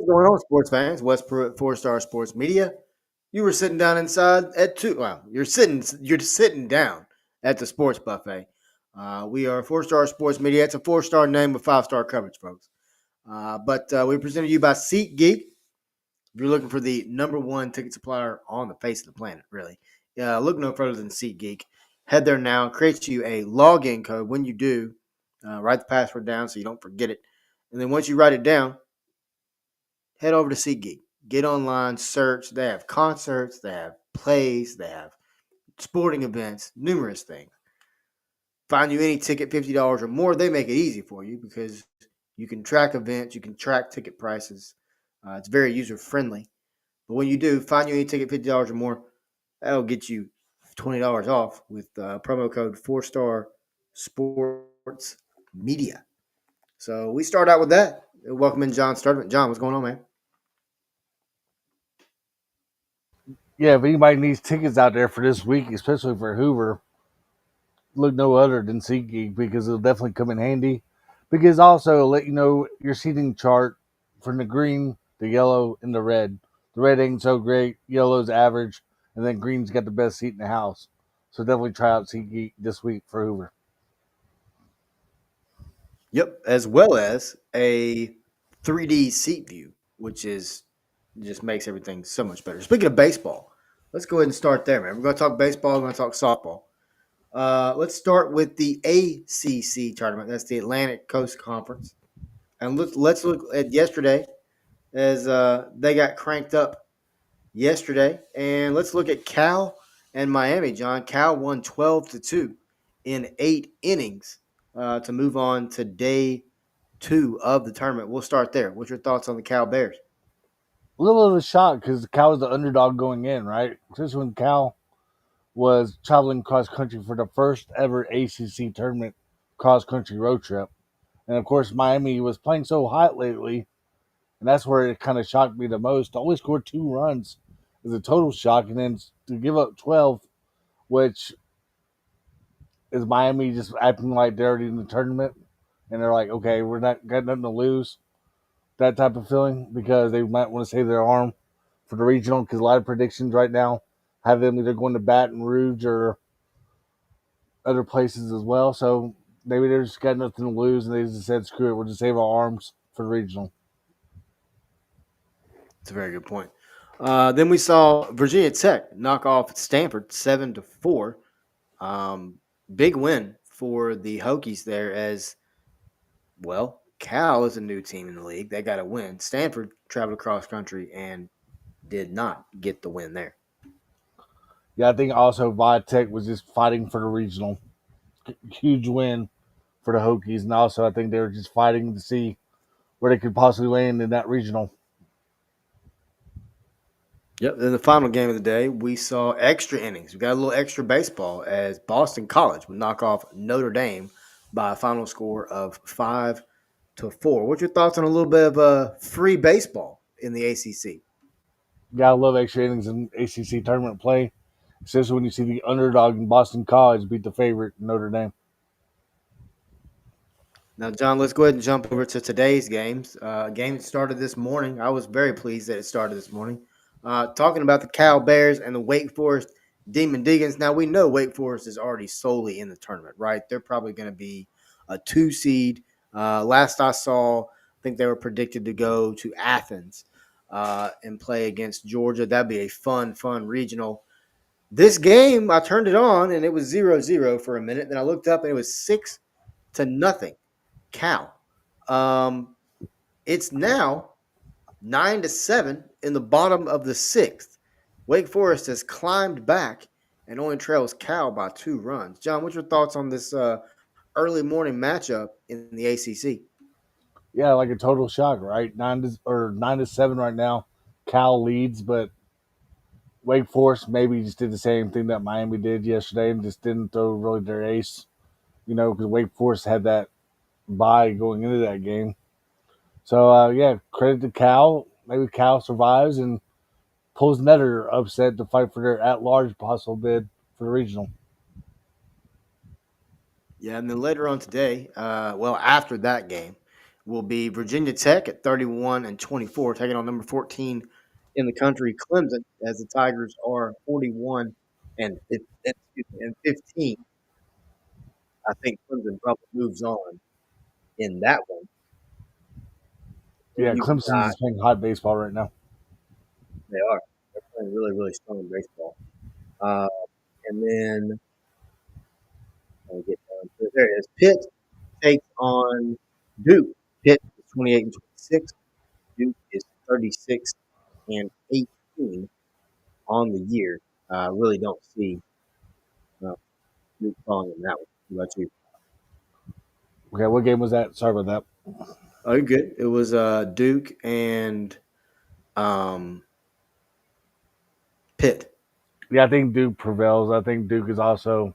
What's going on, sports fans? West Pruitt, 4 Star Sports Media. You were sitting down inside at two. Well, you're sitting down at the sports buffet. We are 4 Star Sports Media. It's a 4 star name with 5 star coverage, folks. But we presented you by SeatGeek. If you're looking for the number one ticket supplier on the face of the planet, really, look no further than SeatGeek. Head there now. Create you a login code. When you do, write the password down so you don't forget it. And then once you write it down, head over to SeatGeek. Get online, search. They have concerts, they have plays, they have sporting events, numerous things. Find you any ticket, $50 or more. They make it easy for you because you can track events, you can track ticket prices. It's very user friendly. But when you do, find you any ticket, $50 or more. That'll get you $20 off with promo code 4 Star Sports Media. So we start out with that. Welcome in, John Sturdivant. John, what's going on, man? Yeah, if anybody needs tickets out there for this week, especially for Hoover, look no other than SeatGeek because it'll definitely come in handy. Because also it'll let you know your seating chart from the green, the yellow, and the red. The red ain't so great, yellow's average, and then green's got the best seat in the house. So definitely try out SeatGeek this week for Hoover. Yep, as well as a 3D seat view, which is just makes everything so much better. Speaking of baseball, let's go ahead and start there, man. We're going to talk baseball. We're going to talk softball. Let's start with the ACC tournament. That's the Atlantic Coast Conference, and let's look at yesterday as they got cranked up yesterday, and let's look at Cal and Miami. John, Cal won 12-2 in 8 innings to move on to day two of the tournament. We'll start there. What's your thoughts on the Cal Bears? A little bit of a shock because Cal was the underdog going in, right? Especially when Cal was traveling cross country for the first ever ACC tournament cross country road trip. And of course, Miami was playing so hot lately, and that's where it kind of shocked me the most. To only score 2 runs is a total shock, and then to give up 12, which is Miami just acting like they're already in the tournament, and they're like, okay, we're not got nothing to lose. That type of feeling because they might want to save their arm for the regional because a lot of predictions right now have them either going to Baton Rouge or other places as well. So maybe they just got nothing to lose and they just said, screw it, we'll just save our arms for the regional. It's a very good point. Then we saw Virginia Tech knock off Stanford 7-4. Big win for the Hokies there as well. Cal is a new team in the league. They got a win. Stanford traveled across country and did not get the win there. Yeah, I think also Viatech was just fighting for the regional. Huge win for the Hokies. And also, I think they were just fighting to see where they could possibly land in that regional. Yep. Then the final game of the day, we saw extra innings. We got a little extra baseball as Boston College would knock off Notre Dame by a final score of 5-4. What's your thoughts on a little bit of free baseball in the ACC? Gotta love extra innings in ACC tournament play, especially when you see the underdog in Boston College beat the favorite Notre Dame. Now, John, let's go ahead and jump over to today's games. Game started this morning. I was very pleased that it started this morning. Talking about the Cal Bears and the Wake Forest Demon Deacons. Now, we know Wake Forest is already solely in the tournament, right? They're probably going to be a 2 seed. Last I saw, I think they were predicted to go to Athens and play against Georgia. That'd be a fun regional. This game, I turned it on and it was 0-0 for a minute. Then I looked up and it was 6-0. Cal. It's now 9-7 in the bottom of the sixth. Wake Forest has climbed back and only trails Cal by 2 runs. John, what's your thoughts on this early morning matchup in the ACC? Yeah, like a total shock, right? 9-7 right now. Cal leads, but Wake Forest maybe just did the same thing that Miami did yesterday and just didn't throw really their ace. Because Wake Forest had that bye going into that game. So yeah, credit to Cal. Maybe Cal survives and pulls another upset to fight for their at-large possible bid for the regional. Yeah, and then later on today, after that game, will be Virginia Tech at 31-24, taking on number 14 in the country, Clemson, as the Tigers are 41 and 15. I think Clemson probably moves on in that one. Then Yeah, you've Clemson's got is playing hot baseball right now. they are they're playing really really strong baseball. Uh, and then let me get down to it. There it is. Pitt takes on Duke. Pitt is 28 and 26. Duke is 36 and 18 on the year. Really don't see uh, Duke falling in that one. What about you? Okay, what game was that? Sorry about that. Oh, you're good. It was Duke and um, Pitt. Yeah, I think Duke prevails. I think Duke is also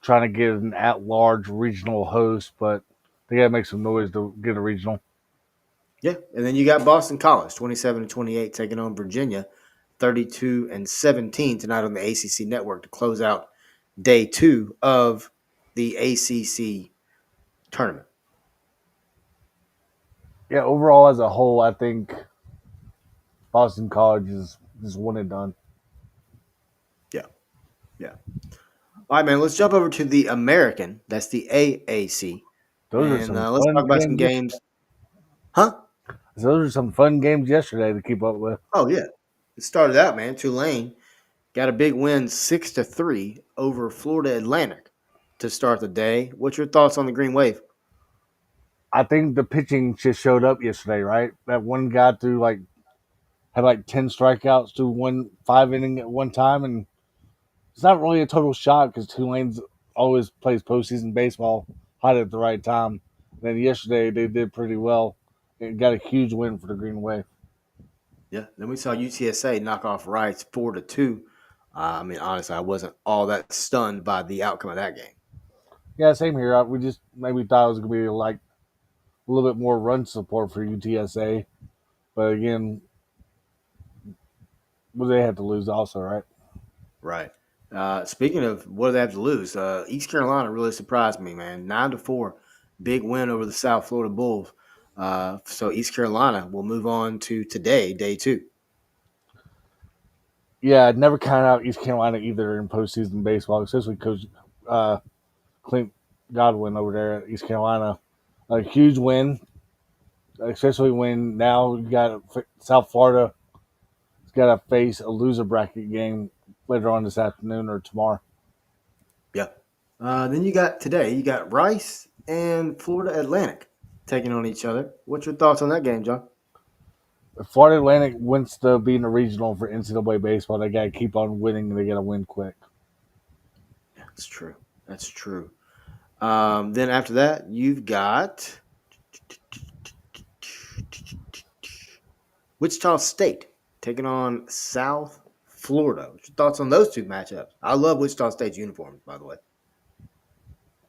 trying to get an at-large regional host, but they got to make some noise to get a regional. Yeah, and then you got Boston College, 27-28, taking on Virginia, 32-17 tonight on the ACC network to close out day 2 of the ACC tournament. Yeah, overall as a whole, I think Boston College is one and done. Yeah, yeah. All right, man. Let's jump over to the American. That's the AAC, Those are and some let's fun talk about some games. games. Huh? Those are some fun games yesterday to keep up with. Oh yeah. It started out, man. Tulane got a big win, 6-3 over Florida Atlantic to start the day. What's your thoughts on the Green Wave? I think the pitching just showed up yesterday, right? That one guy threw like had like 10 strikeouts to 1 5 inning at one time, and it's not really a total shot because Tulane's always plays postseason baseball hot at the right time. Then yesterday they did pretty well and got a huge win for the Green Wave. Yeah. Then we saw UTSA knock off Rice 4-2. I mean, honestly, I wasn't all that stunned by the outcome of that game. Yeah, same here. We just maybe thought it was gonna be like a little bit more run support for UTSA, but again, well, they had to lose also, right? Right. Speaking of what do they have to lose, East Carolina really surprised me, man. 9-4, big win over the South Florida Bulls. So East Carolina will move on to today, day 2. Yeah, I'd never count out East Carolina either in postseason baseball, especially Coach uh, Clint Godwin over there at East Carolina. A huge win, especially when now you got South Florida has got to face a loser bracket game later on this afternoon or tomorrow. Yeah. Then you got today, you got Rice and Florida Atlantic taking on each other. What's your thoughts on that game, John? If Florida Atlantic wants to be in the regional for NCAA baseball, they got to keep on winning and they got to win quick. That's true. That's true. Then after that, you've got Wichita State taking on South Florida. What's your thoughts on those two matchups? I love Wichita State's uniforms, by the way.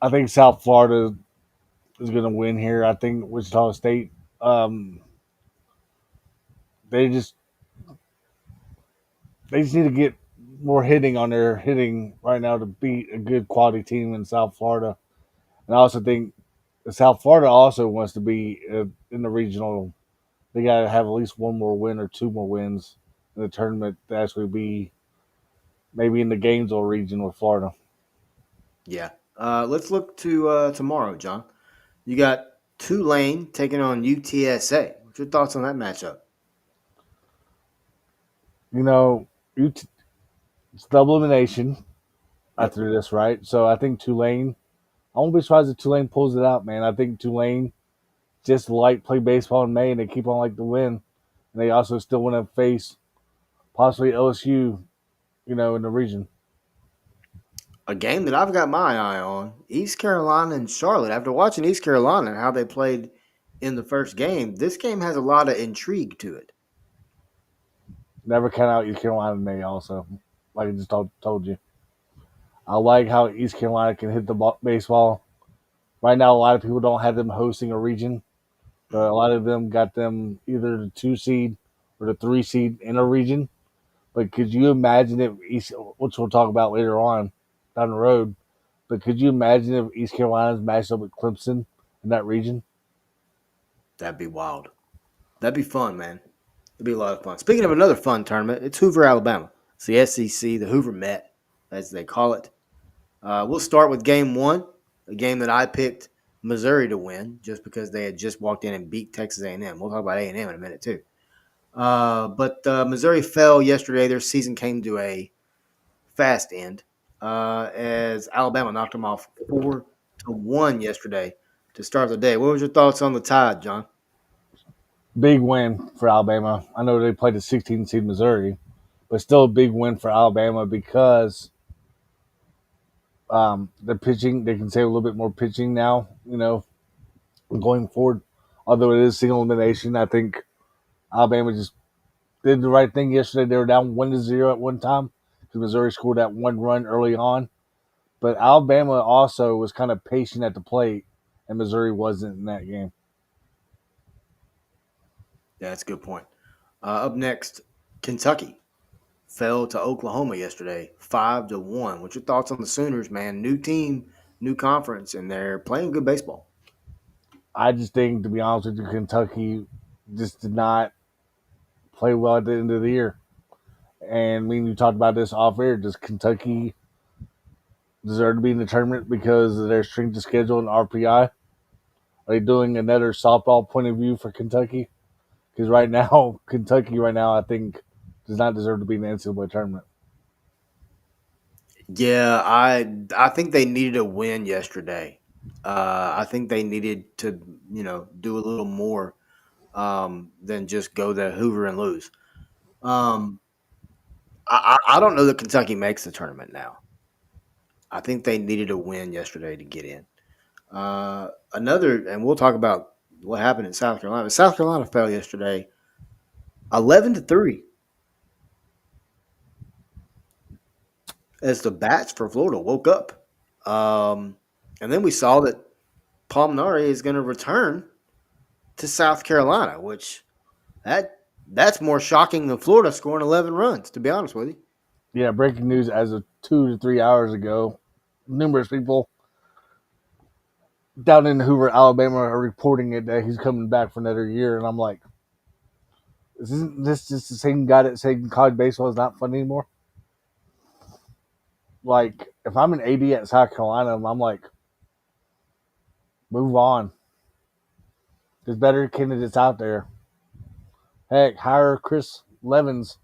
I think South Florida is going to win here. I think Wichita State, um, they just they just need to get more hitting on their hitting right now to beat a good quality team in South Florida. And I also think South Florida also wants to be in the regional. They got to have at least one more win or two more wins in the tournament to actually be maybe in the Gainesville region with Florida. Yeah. Let's look to tomorrow, John. You got Tulane taking on UTSA. What's your thoughts on that matchup? You know, it's double elimination Yep. after this, right? So I think Tulane. I won't be surprised if Tulane pulls it out, man. I think Tulane just like play baseball in May and they keep on like to win, and they also still want to face possibly LSU, in the region. A game that I've got my eye on, East Carolina and Charlotte. After watching East Carolina and how they played in the first game, this game has a lot of intrigue to it. Never count out East Carolina in May. Also, like I just told you, I like how East Carolina can hit the baseball. Right now, a lot of people don't have them hosting a region, but a lot of them got them either the 2 seed or the 3 seed in a region. But could you imagine if East, which we'll talk about later on down the road, but could you imagine if East Carolina's matched up with Clemson in that region? That'd be wild. That'd be fun, man. It'd be a lot of fun. Speaking of another fun tournament, it's Hoover, Alabama. It's the SEC, the Hoover Met, as they call it. We'll start with game one, a game that I picked Missouri to win just because they had just walked in and beat Texas A&M. We'll talk about A&M in a minute too. But Missouri fell yesterday. Their season came to a fast end as Alabama knocked them off 4-1 yesterday to start the day. What was your thoughts on the Tide, John? Big win for Alabama. I know they played the 16 seed Missouri, but still a big win for Alabama because the pitching, they can save a little bit more pitching now, going forward. Although it is single elimination, I think Alabama just did the right thing yesterday. They were down 1-0 at one time because Missouri scored that one run early on. But Alabama also was kind of patient at the plate, and Missouri wasn't in that game. Yeah, that's a good point. Up next, Kentucky fell to Oklahoma yesterday, 5-1. What's your thoughts on the Sooners, man? New team, new conference, and they're playing good baseball. I just think, to be honest with you, Kentucky just did not play well at the end of the year. And when you talked about this off air, does Kentucky deserve to be in the tournament because of their strength of schedule and RPI? Are they doing another softball point of view for Kentucky? Because right now, Kentucky I think does not deserve to be in the NCAA tournament. Yeah, I think they needed a win yesterday. I think they needed to, do a little more than just go to Hoover and lose. Um, I don't know that Kentucky makes the tournament now. I think they needed a win yesterday to get in. And we'll talk about what happened in South Carolina. South Carolina fell yesterday, 11-3, as the bats for Florida woke up. And then we saw that Palminari is going to return to South Carolina, which that's more shocking than Florida scoring 11 runs. To be honest with you. Yeah, breaking news as of 2 to 3 hours ago. Numerous people down in Hoover, Alabama, are reporting it that he's coming back for another year, and I'm like, isn't this just the same guy that said college baseball is not fun anymore? Like, if I'm an AD at South Carolina, I'm like, move on. There's better candidates out there. Heck, hire Chris Levens,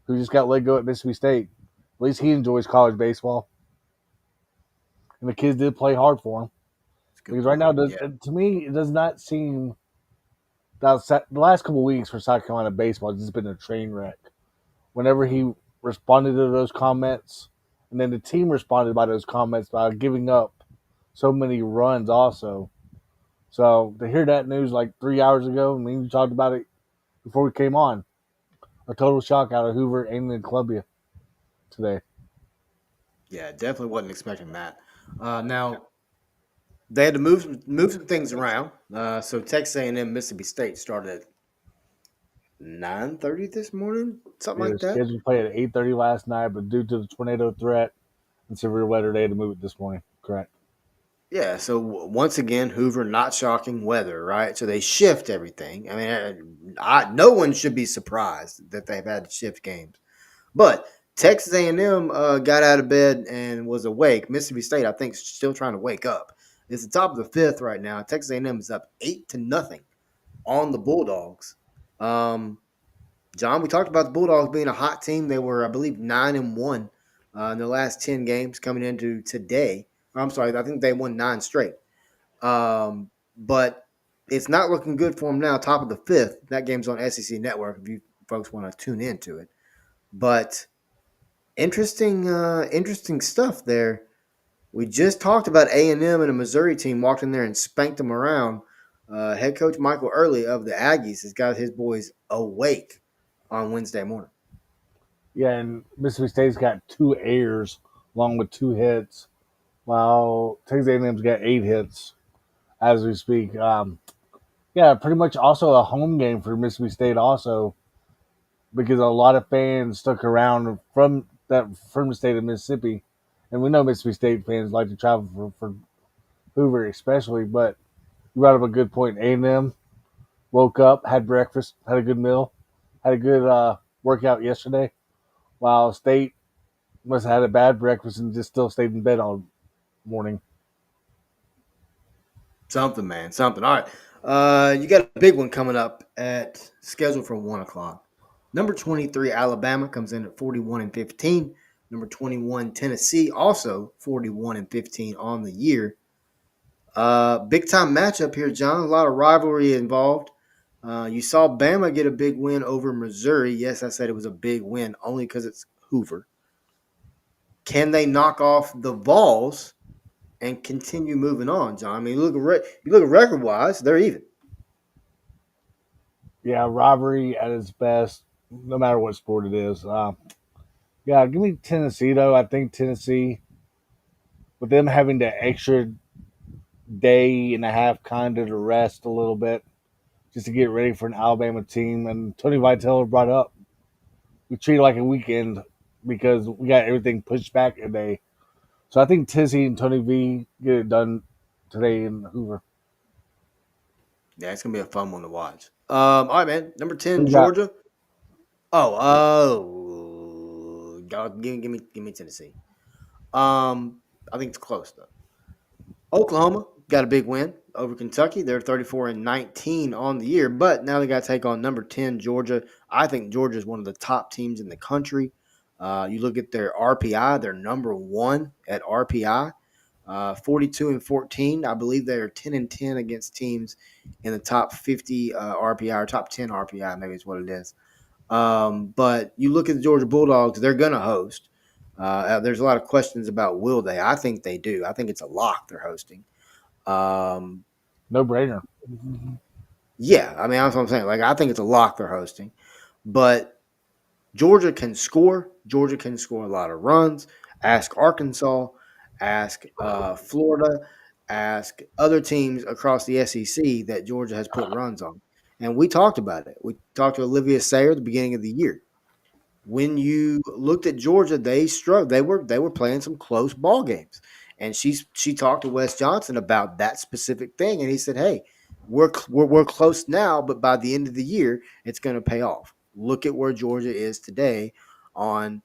who just got let go at Mississippi State. At least he enjoys college baseball, and the kids did play hard for him. That's a good Because right point. now, Yeah. to me, it does not seem that the last couple of weeks for South Carolina baseball has just been a train wreck. Whenever he responded to those comments, and then the team responded by those comments by giving up so many runs also. So to hear that news like 3 hours ago, I mean, we talked about it before we came on, a total shock out of Hoover and in Columbia today. Yeah, definitely wasn't expecting that. Now they had to move some things around. So Texas A&M Mississippi State started at 9:30 this morning, something They were like that. scheduled to play at 8:30 last night, but due to the tornado threat and severe weather, they had to move it this morning. Correct. Yeah, so once again, Hoover not shocking weather, right? So they shift everything. I mean, no one should be surprised that they've had to shift games. But Texas A&M got out of bed and was awake. Mississippi State, I think, is still trying to wake up. It's the top of the fifth right now. Texas A&M is up 8-0 on the Bulldogs. John, we talked about the Bulldogs being a hot team. They were, I believe, 9-1 in the last 10 games coming into today. I'm sorry, I think they won 9 straight. But it's not looking good for them now. Top of the fifth. That game's on SEC Network if you folks want to tune into it. But interesting stuff there. We just talked about A&M and a Missouri team walked in there and spanked them around. Head coach Michael Early of the Aggies has got his boys awake on Wednesday morning. Yeah, and Mississippi State's got 2 errors along with 2 hits, while Texas A&M's got 8 hits as we speak. Yeah, pretty much also a home game for Mississippi State also because a lot of fans stuck around from the state of Mississippi, and we know Mississippi State fans like to travel for Hoover especially. But you brought up a good point. A&M Woke up, had breakfast, had a good meal, had a good workout yesterday. While State must have had a bad breakfast and just still stayed in bed all morning. Something, man. Something. All right. You got a big one coming up at scheduled for 1 o'clock. Number 23, Alabama comes in at 41-15. Number 21, Tennessee, also 41-15 on the year. Big time matchup here, John. A lot of rivalry involved. You saw Bama get a big win over Missouri. Yes, I said it was a big win only because it's Hoover. Can they knock off the Vols and continue moving on, John? I mean, you look at record wise, they're even. Yeah, rivalry at its best, no matter what sport it is. Yeah, give me Tennessee though. I think Tennessee, with them having the extra day and a half kind of to rest a little bit, just to get ready for an Alabama team. And Tony Vitello brought up, we treat it like a weekend because we got everything pushed back a day. So I think Tennessee and Tony V get it done today in Hoover. Yeah, it's gonna be a fun one to watch. All right, man. Number Who 10, you got? Georgia. Give me Tennessee. I think it's close though. Oklahoma got a big win over Kentucky. They're 34-19 on the year, but now they got to take on number 10 Georgia. I think Georgia is one of the top teams in the country. You look at their RPI; they're number one at RPI. 42-14. I believe they are 10-10 against teams in the top 50 RPI or top 10 RPI, maybe is what it is. But you look at the Georgia Bulldogs; they're going to host. There's a lot of questions about will they. I think they do. I think it's a lock they're hosting. Um, No brainer. yeah, I mean that's what I'm saying. Like I think it's a lock they're hosting, but Georgia can score. Georgia can score a lot of runs. Ask Arkansas. Ask Florida. Ask other teams across the SEC that Georgia has put runs on. And we talked about it. We talked to Olivia Sayer at the beginning of the year. When you looked at Georgia, they struggled. They were playing some close ball games, and she talked to Wes Johnson about that specific thing, and he said, "Hey, we're close now, but by the end of the year, it's going to pay off. Look at where Georgia is today on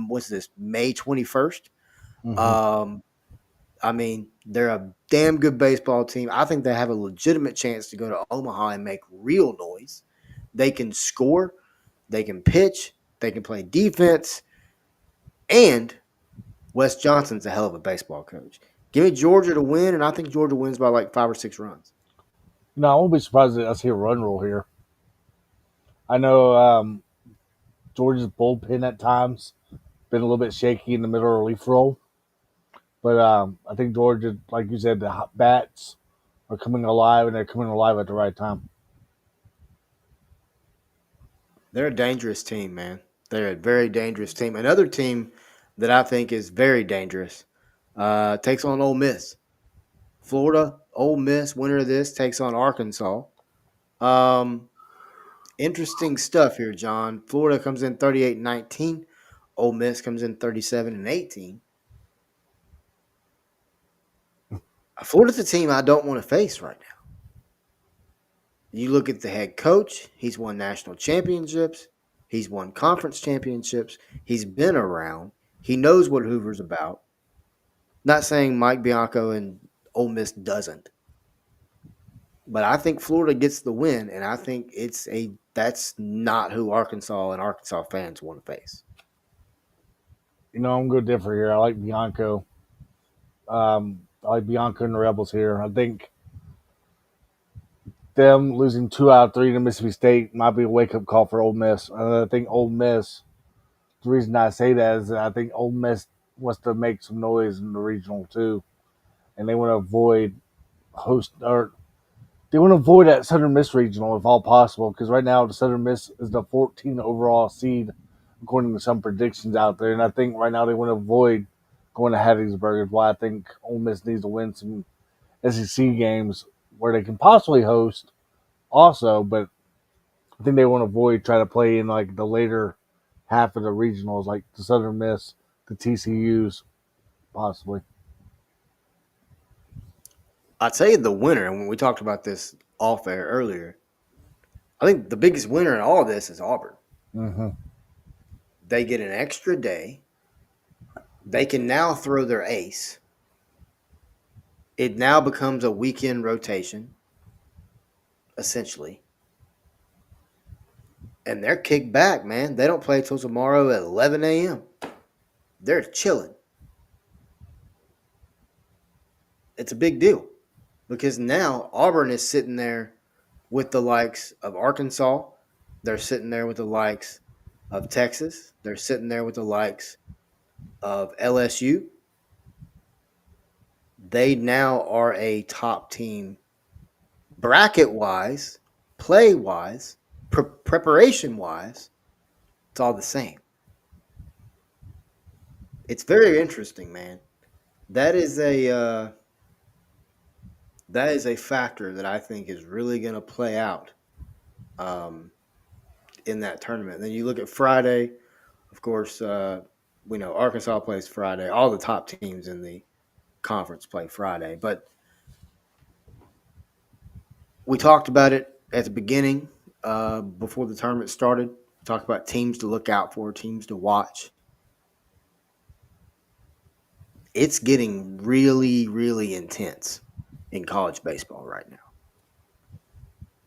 what's this May 21st. Mm-hmm. Um, I mean, they're a damn good baseball team. I think they have a legitimate chance to go to Omaha and make real noise. They can score, they can pitch, they can play defense, and Wes Johnson's a hell of a baseball coach. Give me Georgia to win, and I think Georgia wins by like 5 or 6 runs. No, I won't be surprised if I see a run rule here. I know Georgia's bullpen at times been a little bit shaky in the middle of the relief roll, but I think Georgia, like you said, the bats are coming alive and they're coming alive at the right time. They're a dangerous team, man. They're a very dangerous team. Another team that I think is very dangerous takes on Ole Miss. Florida, Ole Miss, winner of this, takes on Arkansas. Um, Interesting stuff here, John. Florida comes in 38-19. Ole Miss comes in 37-18. Florida's a team I don't want to face right now. You look at the head coach, he's won national championships, he's won conference championships, he's been around, he knows what Hoover's about. Not saying Mike Bianco and Ole Miss doesn't, but I think Florida gets the win, and I think that's not who Arkansas and Arkansas fans want to face. You know, I'm going to differ here. I like Bianco. I like Bianco and the Rebels here. I think them losing 2 out of 3 to Mississippi State might be a wake up call for Ole Miss. And I think Ole Miss. The reason I say that is that I think Ole Miss wants to make some noise in the regional too, and they want to avoid host or they want to avoid that Southern Miss regional if all possible. Because right now the Southern Miss is the 14 overall seed according to some predictions out there, and I think right now they want to avoid going to Hattiesburg. Is why I think Ole Miss needs to win some SEC games where they can possibly host also, but I think they want to avoid trying to play in like the later half of the regionals, like the Southern Miss, the TCU's, possibly. I'll tell you the winner, and when we talked about this off air earlier, I think the biggest winner in all of this is Auburn. Mm-hmm. They get an extra day. They can now throw their ace. It now becomes a weekend rotation, essentially. And they're kicked back, man. They don't play till tomorrow at 11 a.m. They're chilling. It's a big deal because now Auburn is sitting there with the likes of Arkansas. They're sitting there with the likes of Texas. They're sitting there with the likes of LSU. They now are a top team bracket wise, play wise, preparation wise. It's all the same. It's very interesting, man. That is a factor that I think is really going to play out um, in that tournament. Then you look at Friday, of course. We know Arkansas plays Friday. All the top teams in the conference play Friday, but we talked about it at the beginning before the tournament started. We talked about teams to look out for, teams to watch. It's getting really, really intense in college baseball right now.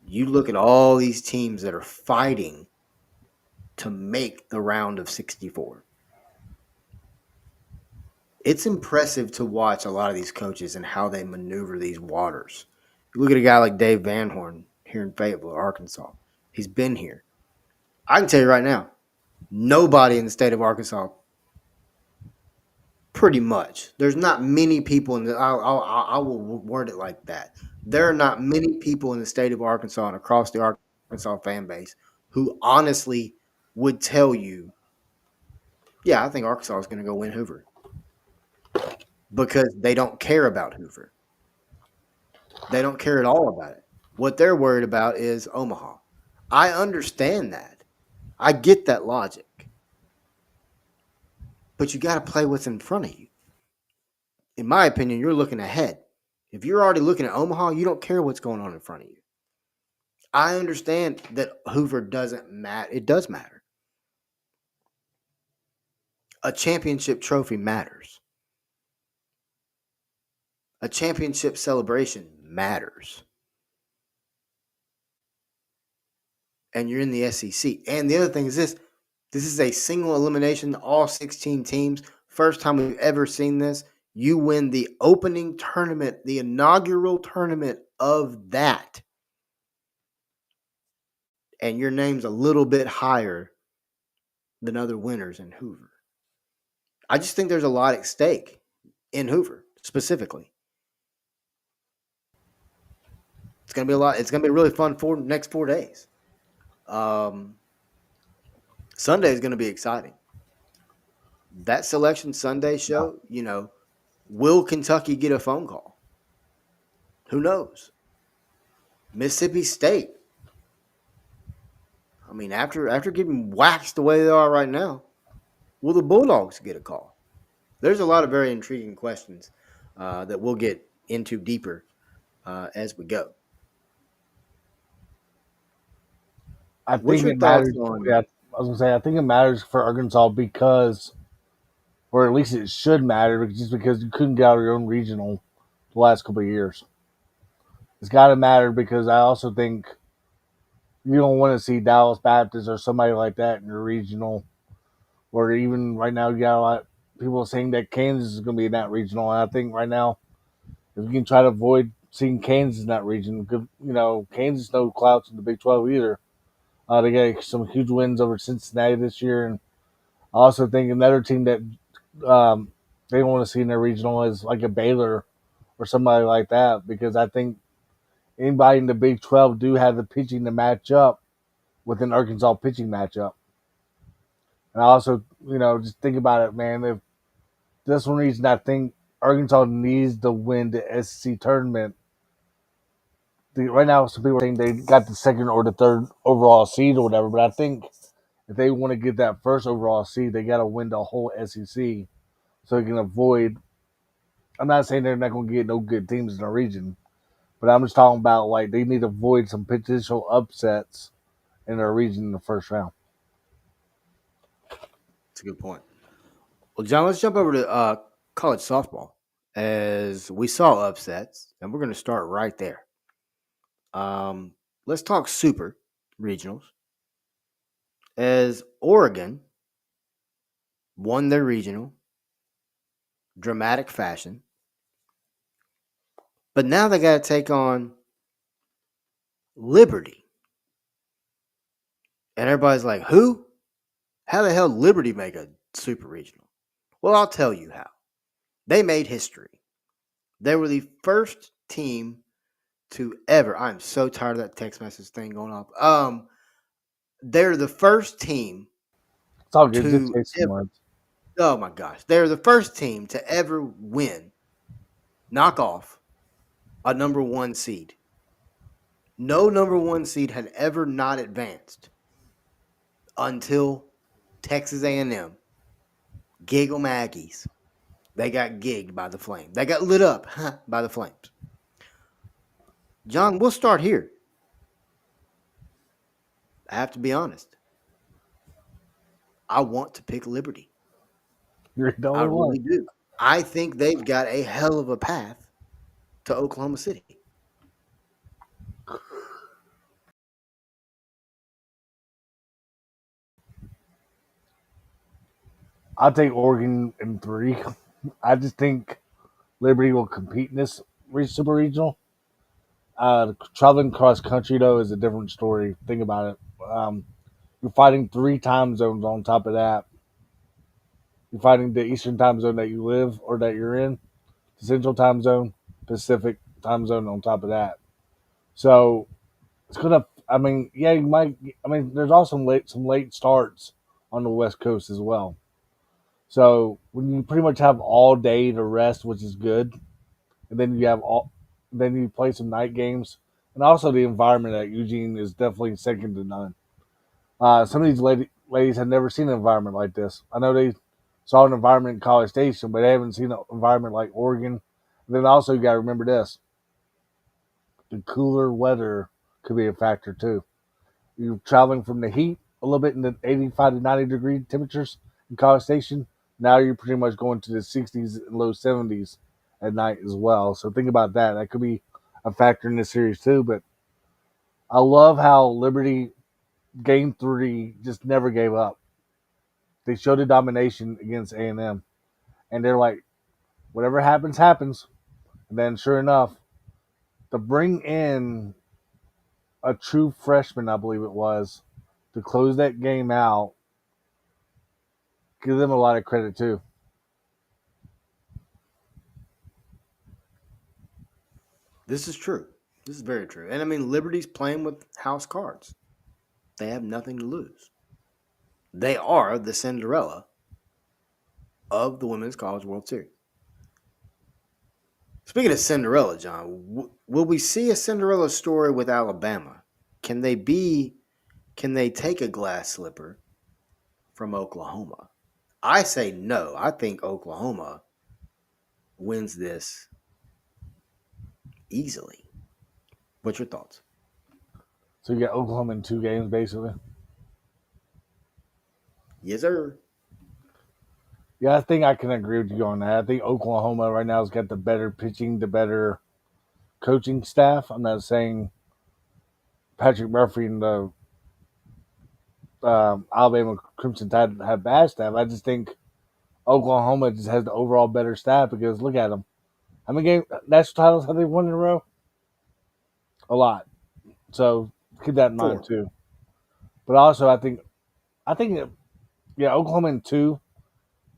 You look at all these teams that are fighting to make the round of 64. It's impressive to watch a lot of these coaches and how they maneuver these waters. You look at a guy like Dave Van Horn here in Fayetteville, Arkansas. He's been here. I can tell you right now, nobody in the state of Arkansas, pretty much. There's not many people in the. I will word it like that. There are not many people in the state of Arkansas and across the Arkansas fan base who honestly would tell you, yeah, I think Arkansas is going to go win Hoover because they don't care about Hoover. They don't care at all about it. What they're worried about is Omaha. I understand that. I get that logic. But you got to play what's in front of you. In my opinion, you're looking ahead. If you're already looking at Omaha, you don't care what's going on in front of you. I understand that Hoover doesn't matter. It does matter. A championship trophy matters. A championship celebration matters. And you're in the SEC. And the other thing is this is a single elimination, all 16 teams. First time we've ever seen this. You win the opening tournament, the inaugural tournament of that. And your name's a little bit higher than other winners in Hoover. I just think there's a lot at stake in Hoover specifically. It's gonna be a lot. It's gonna be really fun for next 4 days. Um, Sunday is gonna be exciting. That Selection Sunday show, will Kentucky get a phone call? Who knows? Mississippi State. I mean, after getting waxed the way they are right now, will the Bulldogs get a call? There's a lot of very intriguing questions that we'll get into deeper as we go. I What's think your it thoughts matters. on? Yeah, I was gonna say I think it matters for Arkansas because, or at least it should matter, just because you couldn't get out of your own regional the last couple of years. It's got to matter because I also think you don't want to see Dallas Baptist or somebody like that in your regional, or even right now you got a lot of people saying that Kansas is going to be in that regional. And I think right now, if you can try to avoid seeing Kansas in that region, Kansas no clouts in the Big 12 either. They got some huge wins over Cincinnati this year, and I also think another team that um, they don't want to see in their regional is like a Baylor or somebody like that, because I think anybody in the Big 12 do have the pitching to match up with an Arkansas pitching matchup. And I also, just think about it, man. If that's one reason I think Arkansas needs to win the SEC tournament. Right now, some people are saying they got the second or the third overall seed or whatever, but I think if they want to get that first overall seed, they got to win the whole SEC so they can avoid. I'm not saying they're not going to get no good teams in the region, but I'm just talking about like they need to avoid some potential upsets in their region in the first round. That's a good point. Well, John, let's jump over to college softball as we saw upsets, and we're going to start right there. Um, let's talk super regionals as Oregon won their regional, dramatic fashion, but now they got to take on Liberty, and everybody's like, "Who? How the hell did Liberty make a super regional?" Well, I'll tell you how. They made history. They were the first team to ever. I'm so tired of that text message thing going off. They're the first team It's all good. Just to say some ever. words. Oh my gosh, they're the first team to ever win, knock off a number one seed. No number one seed had ever not advanced until Texas A&M. Giggle Maggies. They got gigged by the flame. They got lit up by the flames. John, we'll start here. I have to be honest. I want to pick Liberty. You're the I only one. really do. I think they've got a hell of a path to Oklahoma City. I'll take Oregon in 3. I just think Liberty will compete in this super regional. Traveling cross country though is a different story. Think about it. You're fighting 3 time zones on top of that. You're fighting the Eastern time zone that you live or that you're in, the Central time zone, Pacific time zone on top of that. So it's gonna. I mean, yeah, you might. I mean, there's also some late starts on the West Coast as well. So when you pretty much have all day to rest, which is good, and then you play some night games, and also the environment at Eugene is definitely second to none. Some of these ladies have never seen an environment like this. I know they saw an environment in College Station, but they haven't seen an environment like Oregon. And then also you got to remember this: the cooler weather could be a factor too. You're traveling from the heat a little bit in the 85 to 90-degree temperatures in College Station. Now you're pretty much going to the 60s and low 70s at night as well. So think about that. That could be a factor in this series too. But I love how Liberty game 3 just never gave up. They showed a domination against A&M, and they're like, whatever happens, happens. And then sure enough, to bring in a true freshman, I believe it was, to close that game out, give them a lot of credit too. This is true. This is very true. And I mean, Liberty's playing with house cards. They have nothing to lose. They are the Cinderella of the Women's College World Series. Speaking of Cinderella, John, will we see a Cinderella story with Alabama? Can they be? Can they take a glass slipper from Oklahoma? I say no. I think Oklahoma wins this easily. What's your thoughts? So you got Oklahoma in 2 games basically. Yes, sir. Yeah, I think I can agree with you on that. I think Oklahoma right now has got the better pitching, the better coaching staff. I'm not saying Patrick Murphy and the Alabama Crimson Tide have bad staff. I just think Oklahoma just has the overall better staff because look at them. How many national titles have they won in a row? A lot. So keep that in mind 4. too. But also, I think yeah, Oklahoma in 2.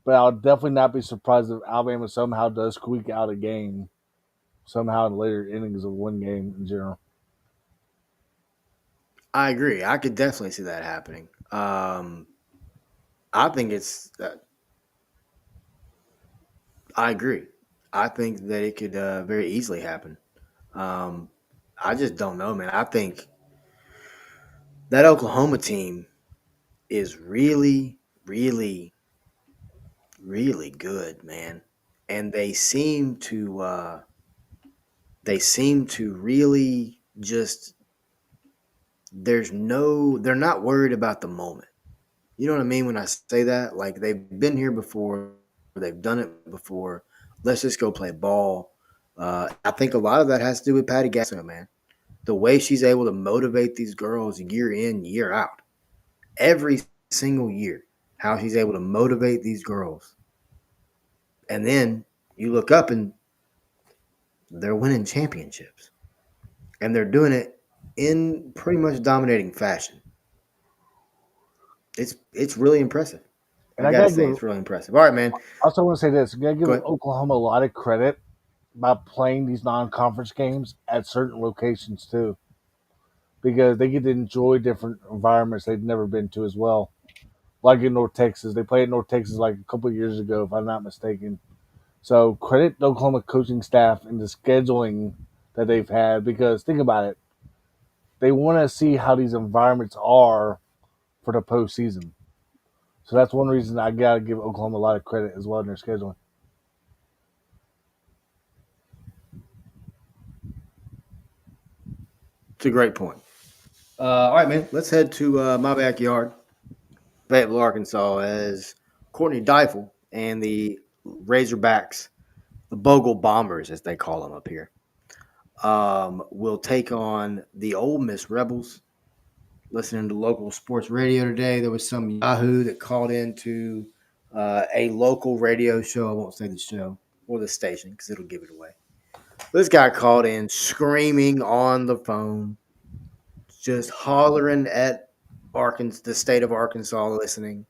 But I'll definitely not be surprised if Alabama somehow does squeak out a game somehow in later innings of one game in general. I agree. I could definitely see that happening. I think it's. I agree. I think that it could very easily happen. Um, I just don't know, man. I think that Oklahoma team is really, really, really good, man. And they seem to really just they're not worried about the moment. You know what I mean when I say that? Like they've been here before, they've done it before. Let's just go play ball. And I think a lot of that has to do with Patty Gasso, man. The way she's able to motivate these girls year in, year out, every single year, how she's able to motivate these girls. And then you look up and they're winning championships. And they're doing it in pretty much dominating fashion. It's really impressive. I And I gotta gotta say, give. it's really impressive. All right, man. I also want to say this: I gotta give Go ahead. Oklahoma a lot of credit about playing these non-conference games at certain locations too, because they get to enjoy different environments they've never been to as well. Like in North Texas, they played in North Texas like a couple of years ago, if I'm not mistaken. So credit the Oklahoma coaching staff and the scheduling that they've had, because think about it, they want to see how these environments are for the postseason. So that's one reason I gotta give Oklahoma a lot of credit as well in their scheduling. It's a great point. All right, man. Let's head to my backyard, Fayetteville, Arkansas, as Courtney Deifel and the Razorbacks, the Bogle Bombers, as they call them up here, will take on the Ole Miss Rebels. Listening to local sports radio today, there was some Yahoo that called into a local radio show. I won't say the show or the station because it'll give it away. This guy called in screaming on the phone, just hollering at Arkansas, the state of Arkansas, listening,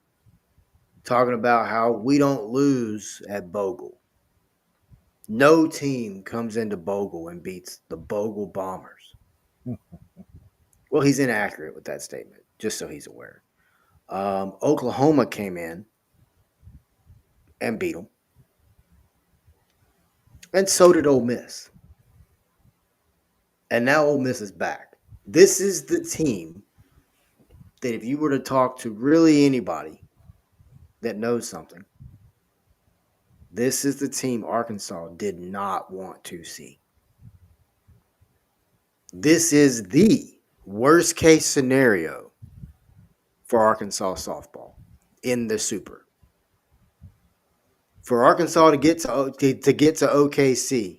talking about how we don't lose at Bogle. No team comes into Bogle and beats the Bogle Bombers. Well, he's inaccurate with that statement, just so he's aware. Oklahoma came in and beat them, and so did Ole Miss. And now Ole Miss is back. This is the team that if you were to talk to really anybody that knows something, this is the team Arkansas did not want to see. This is the worst case scenario for Arkansas softball in the Super. For Arkansas to get to OKC,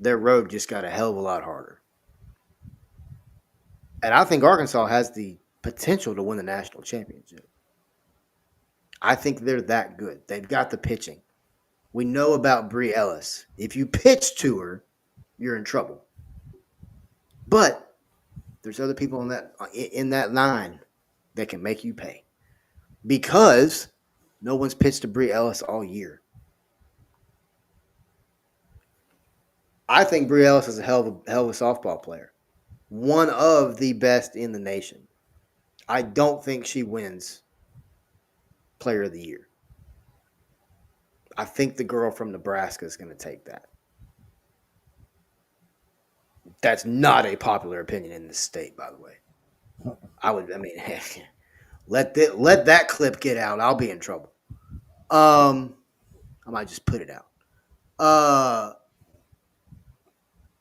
their road just got a hell of a lot harder. And I think Arkansas has the potential to win the national championship. I think they're that good. They've got the pitching. We know about Bree Ellis. If you pitch to her, you're in trouble. But there's other people in that line that can make you pay because no one's pitched to Bree Ellis all year. I think Bree Ellis is a hell of a softball player, one of the best in the nation. I don't think she wins Player of the Year. I think the girl from Nebraska is going to take that. That's not a popular opinion in this state, by the way. Let that clip get out. I'll be in trouble. I might just put it out.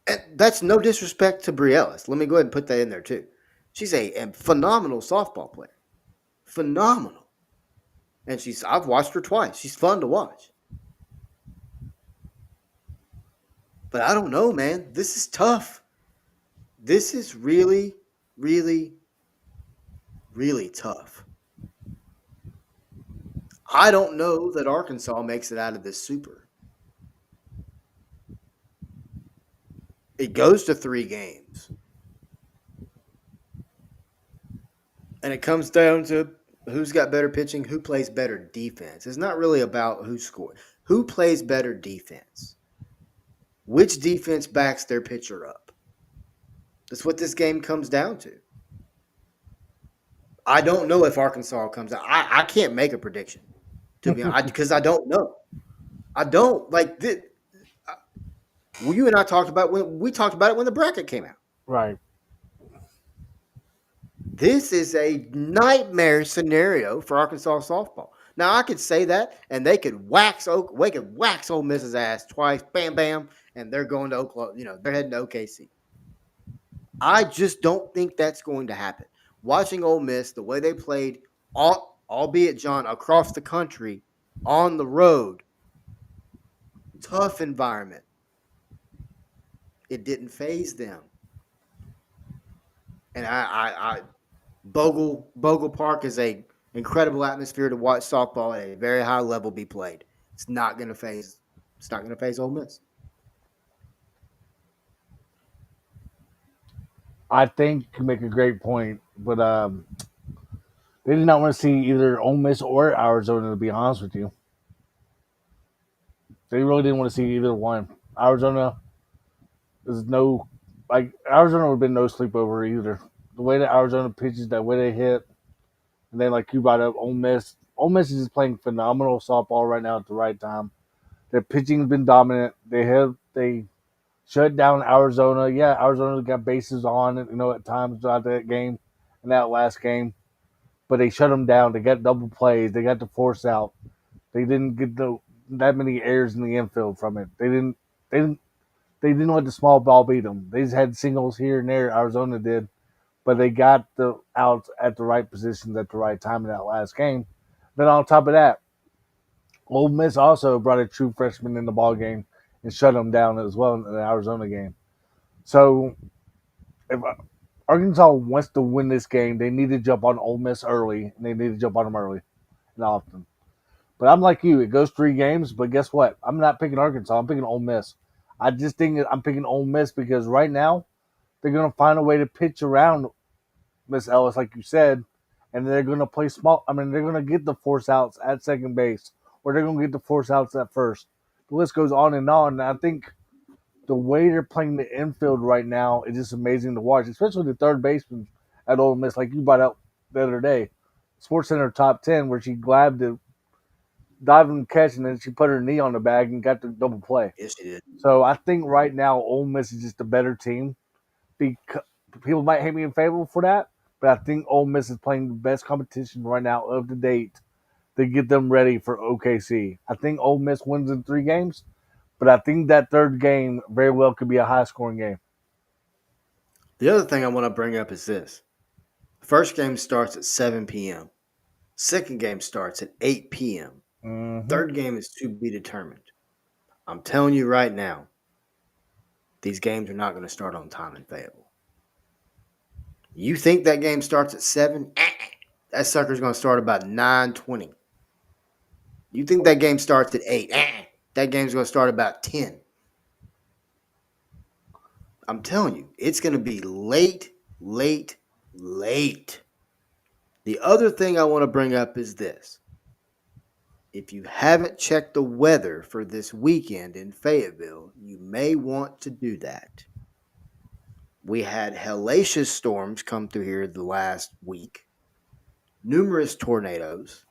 And that's no disrespect to Brie Ellis. Let me go ahead and put that in there too. She's a phenomenal softball player. Phenomenal. And I've watched her twice. She's fun to watch. But I don't know, man. This is tough. This is really, really, really tough. I don't know that Arkansas makes it out of this Super. It goes to 3 games. And it comes down to who's got better pitching, who plays better defense. It's not really about who scored. Who plays better defense? Which defense backs their pitcher up? That's what this game comes down to. I don't know if Arkansas comes out. I can't make a prediction, to be honest, because I don't know. I don't like this. Well, you and I talked about when the bracket came out. Right. This is a nightmare scenario for Arkansas softball. Now I could say that, and they could wax Ole Miss's ass twice, bam, bam, and they're going to Oklahoma. They're heading to OKC. I just don't think that's going to happen. Watching Ole Miss, the way they played, albeit John, across the country, on the road, tough environment. It didn't phase them. And Bogle Park is a incredible atmosphere to watch softball at a very high level be played. It's not going to phase. It's not going to phase Ole Miss. I think you make a great point, but they did not want to see either Ole Miss or Arizona. To be honest with you, they really didn't want to see either one. Arizona is no like Arizona would have been no sleepover either. The way that Arizona pitches, that way they hit, and then like you brought up Ole Miss. Ole Miss is just playing phenomenal softball right now at the right time. Their pitching's been dominant. They shut down Arizona. Yeah, Arizona got bases on it, at times throughout that game and that last game. But they shut them down. They got double plays. They got the force out. They didn't get that many errors in the infield from it. They didn't they didn't let the small ball beat them. They just had singles here and there. Arizona did, but they got the outs at the right positions at the right time in that last game. Then on top of that, Ole Miss also brought a true freshman in the ball game and shut them down as well in the Arizona game. So if Arkansas wants to win this game, they need to jump on Ole Miss early, and they need to jump on them early and often. But I'm like you; it goes 3 games. But guess what? I'm not picking Arkansas. I'm picking Ole Miss. I just think I'm picking Ole Miss because right now they're going to find a way to pitch around Miss Ellis, like you said, and they're going to play small. I mean, they're going to get the force outs at second base, or they're going to get the force outs at first. The list goes on and on. And I think the way they're playing the infield right now is just amazing to watch, especially the third baseman at Ole Miss, like you brought up the other day. Sports Center top 10, where she grabbed the dive and catch, and then she put her knee on the bag and got the double play. Yes, she did. So I think right now Ole Miss is just a better team. Because people might hate me in favor for that, but I think Ole Miss is playing the best competition right now of the date to get them ready for OKC. I think Ole Miss wins in 3 games, but I think that third game very well could be a high scoring game. The other thing I want to bring up is this. First game starts at 7 p.m. Second game starts at 8 p.m. Mm-hmm. Third game is to be determined. I'm telling you right now, these games are not going to start on time in Fayetteville. You think that game starts at 7? That sucker's going to start about 9:20. You think that game starts at 8? That game's going to start about 10. I'm telling you, it's going to be late, late, late. The other thing I want to bring up is this. If you haven't checked the weather for this weekend in Fayetteville, you may want to do that. We had hellacious storms come through here the last week, numerous tornadoes.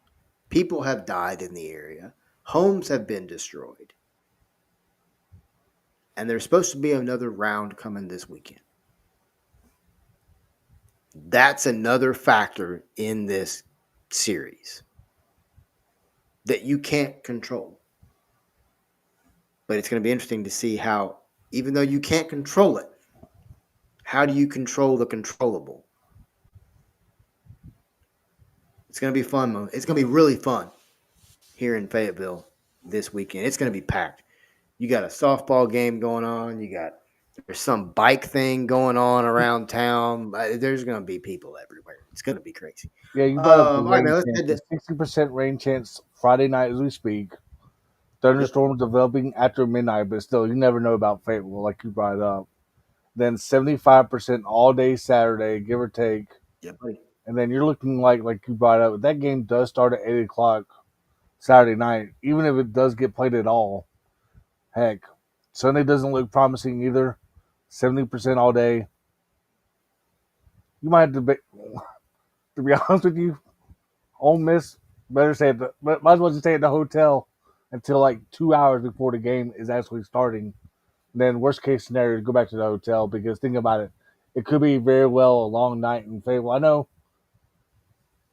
People have died in the area, homes have been destroyed. And there's supposed to be another round coming this weekend. That's another factor in this series that you can't control. But it's going to be interesting to see how, even though you can't control it, how do you control the controllable? It's going to be fun. It's going to be really fun here in Fayetteville this weekend. It's going to be packed. You got a softball game going on. There's some bike thing going on around town. There's going to be people everywhere. It's going to be crazy. Yeah, you brought up the All right, rain man. Let's chance. head The to 60% rain chance Friday night as we speak. yep, Thunderstorms developing after midnight, but still, you never know about Fayetteville, like you brought it up. Then 75% all day Saturday, give or take. yep, buddy. And then you're looking like you brought up, if that game does start at 8 o'clock Saturday night, even if it does get played at all, heck, Sunday doesn't look promising either. 70% all day. You might have to be honest with you, Ole Miss better stay might as well just stay at the hotel until like 2 hours before the game is actually starting. Then worst case scenario, go back to the hotel because think about it, it could be very well a long night in Fayetteville. I know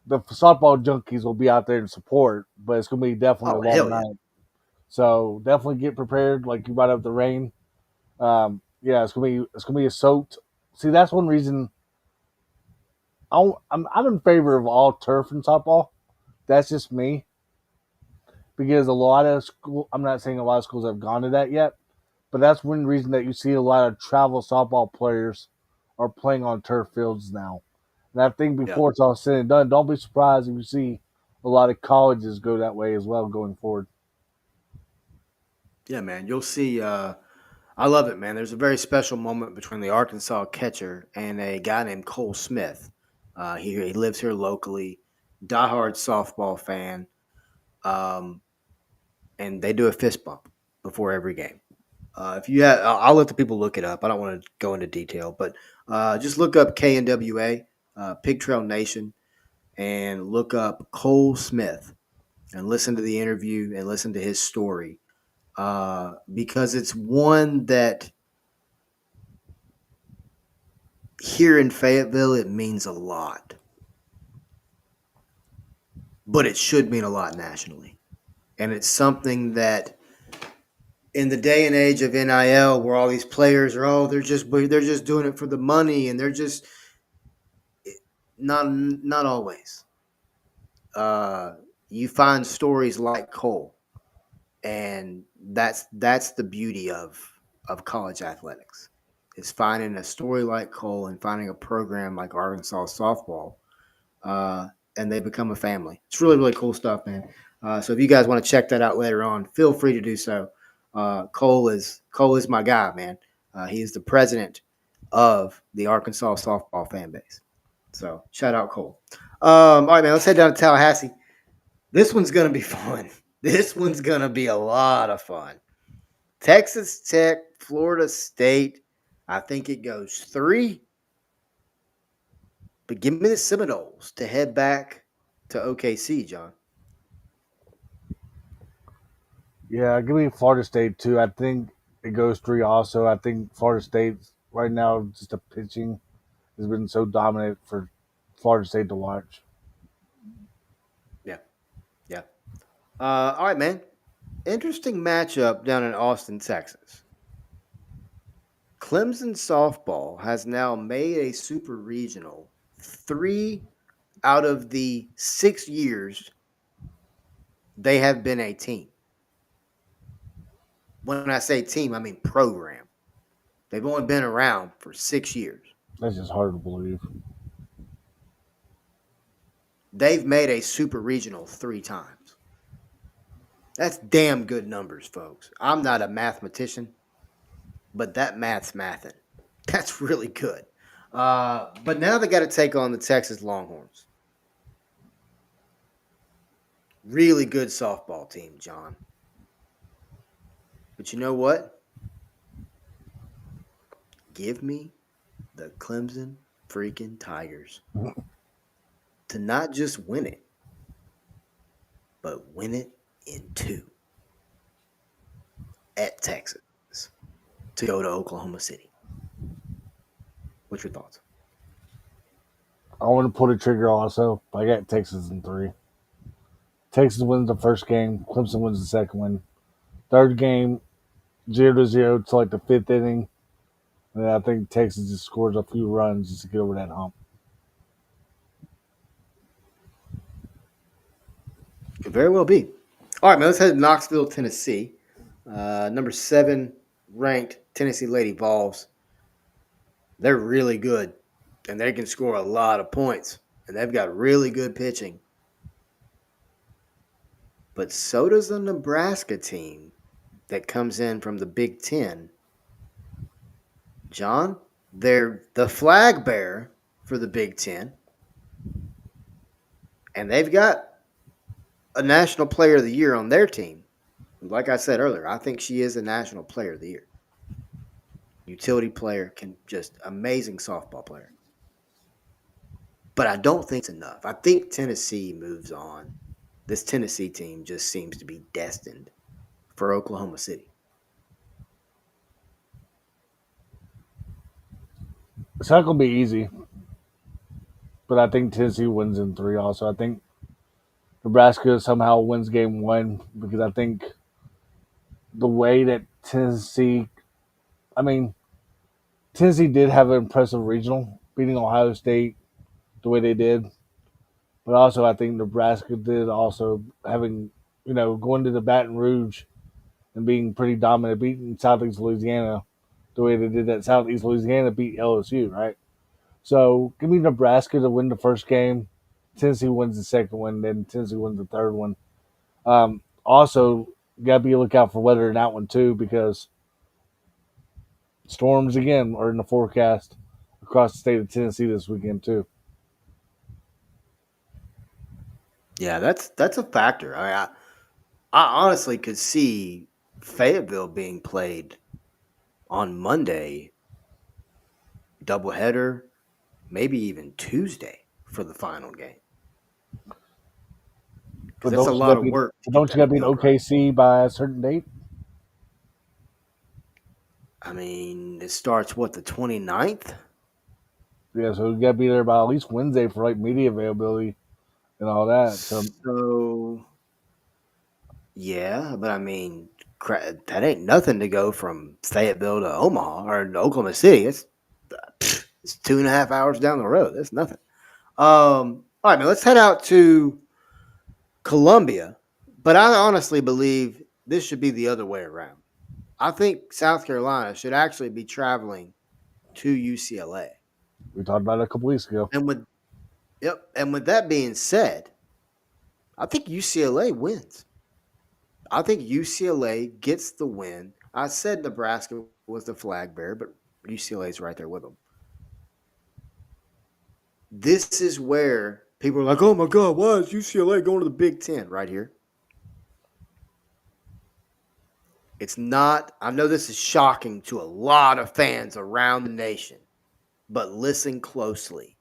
the softball junkies will be out there in support, but it's gonna be definitely Oh, a long hell yeah. night. So definitely get prepared, like you brought up the rain. Yeah, it's gonna be a soaked See, that's one reason I'm in favor of all turf in softball. That's just me because a lot of school. I'm not saying a lot of schools have gone to that yet, but that's one reason that you see a lot of travel softball players are playing on turf fields now. And I think Yeah. before it's all said and done, don't be surprised if you see a lot of colleges go that way as well going forward. Yeah, man. You'll see. I love it, man. There's a very special moment between the Arkansas catcher and a guy named Cole Smith. He lives here locally, diehard softball fan, um, and they do a fist bump before every game. If you have, I'll let the people look it up. I don't want to go into detail, but just look up KNWA, Pig Trail Nation, and look up Cole Smith and listen to the interview and listen to his story because it's one that here in Fayetteville it means a lot, but it should mean a lot nationally, and it's something that in the day and age of NIL, where all these players are, they're just doing it for the money, and they're just not always. Uh, you find stories like Cole, and that's the beauty of college athletics is finding a story like Cole and finding a program like Arkansas softball, uh, and they become a family. It's really really cool stuff, man. So if you guys want to check that out later on, feel free to do so. Cole is my guy, man. He is the president of the Arkansas softball fan base. So shout out Cole. All right, man. Let's head down to Tallahassee. This one's gonna be fun. This one's gonna be a lot of fun. Texas Tech, Florida State. I think it goes 3. But give me the Seminoles to head back to OKC, John. Yeah, give me Florida State too. I think it goes 3 also. I think Florida State right now, just the pitching has been so dominant for Florida State to watch. Yeah, yeah. All right, man. Interesting matchup down in Austin, Texas. Clemson softball has now made a super regional 3 out of the 6 years they have been a team. When I say team, I mean program. They've only been around for 6 years. That's just hard to believe. They've made a super regional 3 times. That's damn good numbers, folks. I'm not a mathematician, but that math's mathing. That's really good. But now they got to take on the Texas Longhorns. Really good softball team, John. But you know what? Give me the Clemson freaking Tigers to not just win it, but win it in 2 at Texas to go to Oklahoma City. What's your thoughts? I want to pull the trigger also. I got Texas in 3. Texas wins the first game. Clemson wins the second one. Third game, 0-0 to like the 5th inning. And then I think Texas just scores a few runs just to get over that hump. Could very well be. All right, man. Let's head to Knoxville, Tennessee. Number 7 ranked Tennessee Lady Vols. They're really good, and they can score a lot of points, and they've got really good pitching. But so does the Nebraska team that comes in from the Big Ten. John, they're the flag bearer for the Big Ten, and they've got a National Player of the Year on their team. Like I said earlier, I think she is a National Player of the Year. Utility player, can just amazing softball player. But I don't think it's enough. I think Tennessee moves on. This Tennessee team just seems to be destined for Oklahoma City. It's not going to be easy, but I think Tennessee wins in 3 also. I think Nebraska somehow wins game 1 because I think the way that Tennessee, I mean, Tennessee did have an impressive regional, beating Ohio State the way they did. But also, I think Nebraska did also having, going to the Baton Rouge and being pretty dominant, beating Southeast Louisiana the way they did that. Southeast Louisiana beat LSU, right? So give me Nebraska to win the first game. Tennessee wins the second one, then Tennessee wins the third one. Also, got to be a lookout for weather in that one too, because storms again are in the forecast across the state of Tennessee this weekend too. Yeah, that's a factor. I honestly could see Fayetteville being played on Monday, doubleheader, maybe even Tuesday for the final game because But that's a don't you lot got of to be work to get don't you got that to be in field right. OKC by a certain date? I mean, it starts what, the 29th? Yeah, so you got to be there by at least Wednesday for like media availability and all that. So So yeah, but I mean, that ain't nothing to go from Fayetteville to Omaha or to Oklahoma City. It's 2.5 hours down the road. That's nothing. All right, man. Let's head out to Columbia. But I honestly believe this should be the other way around. I think South Carolina should actually be traveling to UCLA. we talked about it a couple weeks ago. And with that being said, I think UCLA wins. I think UCLA gets the win. I said Nebraska was the flag bearer, but UCLA is right there with them. This is where people are like, "Oh my God, why is UCLA going to the Big Ten?" Right here. It's not. I know this is shocking to a lot of fans around the nation, but listen closely.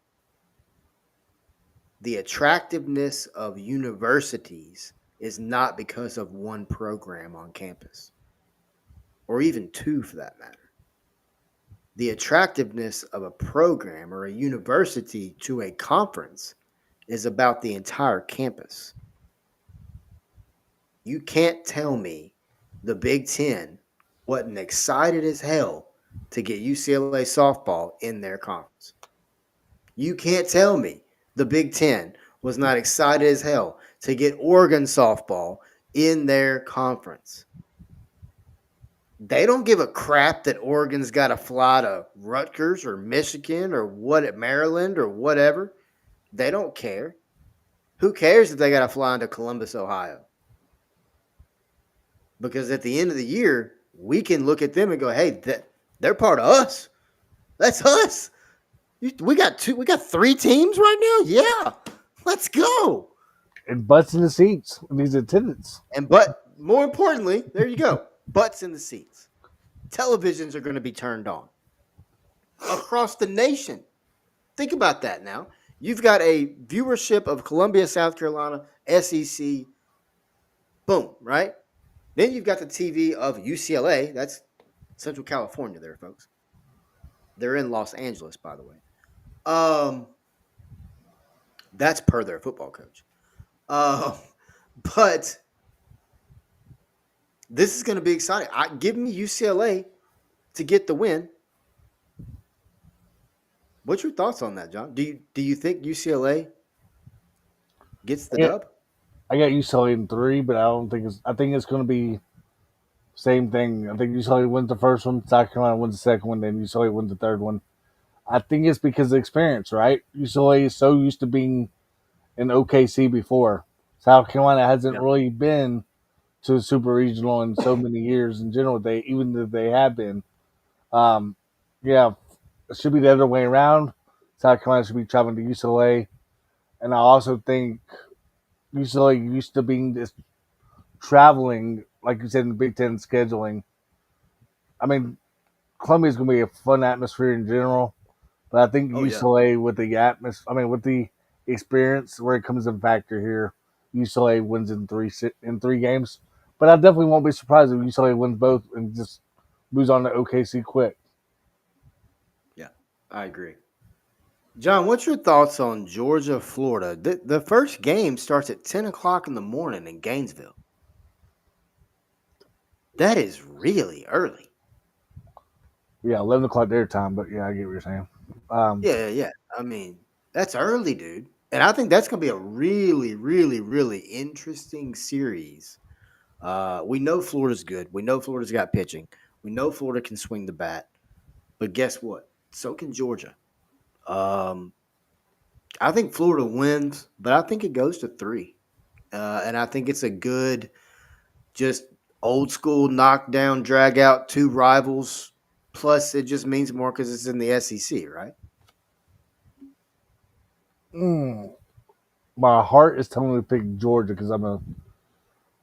The attractiveness of universities is not because of one program on campus, or even two for that matter. The attractiveness of a program or a university to a conference is about the entire campus. You can't tell me the Big Ten wasn't excited as hell to get UCLA softball in their conference. You can't tell me the Big Ten was not excited as hell to get Oregon softball in their conference. They don't give a crap that Oregon's got to fly to Rutgers or Michigan or what, Maryland or whatever. They don't care. Who cares if they got to fly into Columbus, Ohio? Because at the end of the year, we can look at them and go, "Hey, they're part of us. That's us. We got three teams right now. Yeah, let's go." And butts in the seats in these attendants. But more importantly, there you go. Butts in the seats. Televisions are going to be turned on across the nation. Think about that now. You've got a viewership of Columbia, South Carolina, SEC, boom, right? Then you've got the TV of UCLA. That's Central California there, folks. They're in Los Angeles, by the way. Um, that's per their football coach. Uh, but this is going to be exciting. Give me UCLA to get the win. What's your thoughts on that, John? Do you think UCLA gets the Yeah, dub? I got UCLA in three, but I don't think it's. I think it's going to be same thing. I think UCLA wins the first one, South Carolina wins the second one, then UCLA wins the third one. I think it's because of experience, right? UCLA is so used to being in OKC before. South Carolina hasn't Yeah. really been to the super regional in so many years in general. They even if they have been, um, yeah, it should be the other way around. South Carolina should be traveling to UCLA, and I also think UCLA used to being this traveling, like you said in the Big Ten scheduling. I mean, Columbia is going to be a fun atmosphere in general, but I think Oh yeah. UCLA with the atmosphere, I mean, with the experience where it comes in factor here, UCLA wins in three games. But I definitely won't be surprised if UCLA wins both and just moves on to OKC quick. Yeah. I agree. John, what's your thoughts on Georgia, Florida? The first game starts at 10 o'clock in the morning in Gainesville. That is really early. Yeah, 11 o'clock their time, but yeah, I get what you're saying. Um, Yeah, yeah. I mean, that's early, dude. And I think that's going to be a really, really, really interesting series. We know Florida's good. We know Florida's got pitching. We know Florida can swing the bat. But guess what? So can Georgia. Um, I think Florida wins, but I think it goes to three. And I think it's a good, just old school knockdown, drag out two rivals. Plus, it just means more because it's in the SEC, right? mm, my heart is telling me to pick Georgia because I'm a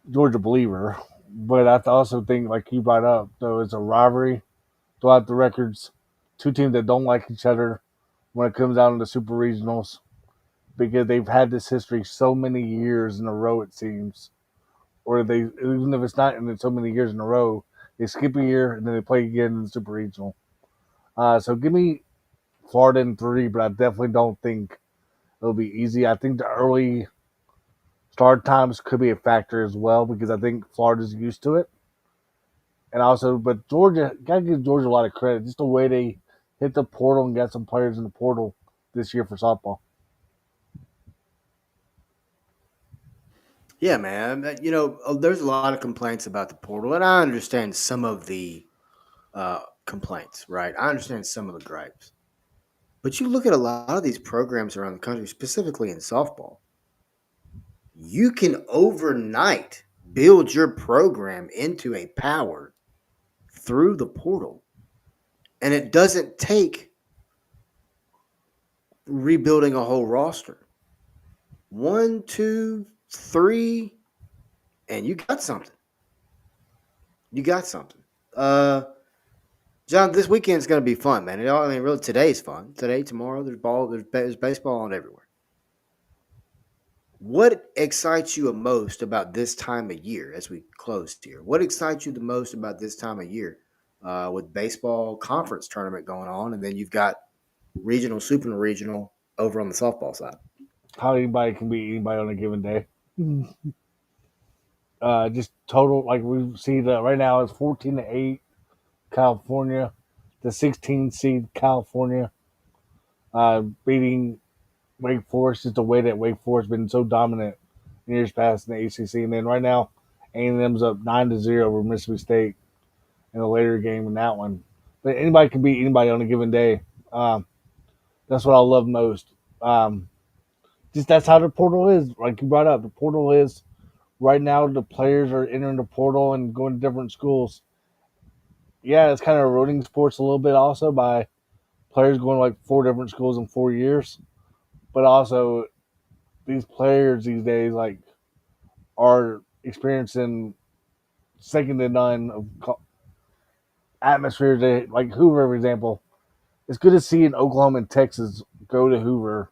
Georgia believer, but I also think, like you brought up, though, it's a rivalry throughout the records. Two teams that don't like each other when it comes down to the super regionals because they've had this history so many years in a row, it seems. Or they, even if it's not in so many years in a row, they skip a year and then they play again in the super regional. So give me Florida in three, but I definitely don't think it'll be easy. I think the early start times could be a factor as well because I think Florida's used to it. And also, but Georgia, gotta give Georgia a lot of credit. Just the way they hit the portal and got some players in the portal this year for softball. Yeah, man. There's a lot of complaints about the portal, and I understand some of the complaints, right? I understand some of the gripes. But you look at a lot of these programs around the country, specifically in softball, you can overnight build your program into a power through the portal. And it doesn't take rebuilding a whole roster. One, two, three, and you got something. You got something. Uh, John, this weekend's going to be fun, man. I mean, really, today's fun. Today, tomorrow, there's baseball on everywhere. What excites you most about this time of year as we close here? What excites you the most about this time of year with baseball conference tournament going on, and then you've got regional, super regional over on the softball side? How anybody can beat anybody on a given day. Just total, like we see that right now it's 14-8 California, the 16 seed California, beating Wake Forest is the way that Wake Forest has been so dominant in years past in the ACC. And then right now, A&M's up 9-0 over Mississippi State in a later game in that one. But anybody can beat anybody on a given day. Um, that's what I love most. Um, just that's how the portal is. Like you brought up, the portal is right now. The players are entering the portal and going to different schools. Yeah, it's kind of eroding sports a little bit also by players going to like four different schools in 4 years. But also these players these days like are experiencing second to none of atmospheres. Like Hoover, for example, it's good to see in Oklahoma and Texas go to Hoover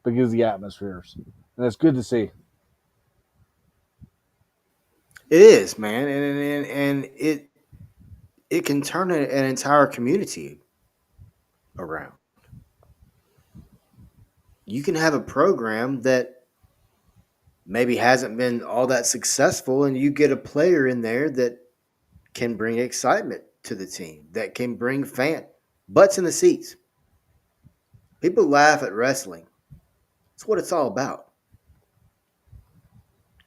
because of the atmospheres, and it's good to see. It is, man, and it can turn an entire community around. You can have a program that maybe hasn't been all that successful, and you get a player in there that can bring excitement to the team, that can bring butts in the seats. People laugh at wrestling. It's what it's all about.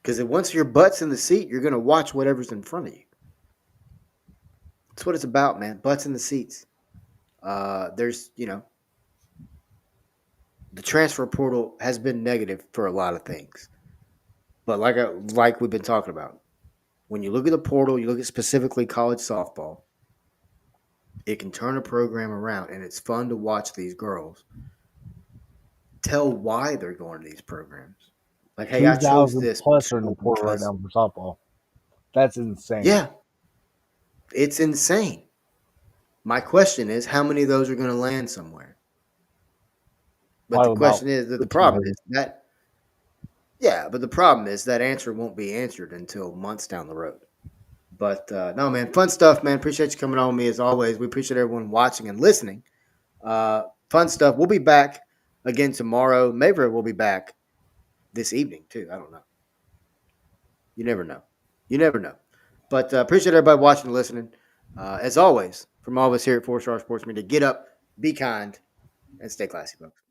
Because once your butt's in the seat, you're going to watch whatever's in front of you. That's what it's about, man. Butts in the seats. There's, the transfer portal has been negative for a lot of things. But like we've been talking about, when you look at the portal, you look at specifically college softball, it can turn a program around, and it's fun to watch these girls tell why they're going to these programs. Like, hey, I Two chose thousand this plus are in the school portal right because, now for softball. That's insane. yeah, it's insane. My question is, how many of those are going to land somewhere? But the Probably about question is that the problem 1,500. is that, yeah, but the problem is that answer won't be answered until months down the road. But no, man, fun stuff, man. Appreciate you coming on with me as always. We appreciate everyone watching and listening. Fun stuff. We'll be back again tomorrow. Maybe we'll be back this evening too. I don't know. You never know. You never know. But appreciate everybody watching and listening. As always, from all of us here at 4 Star Sports Media, get up, be kind, and stay classy, folks.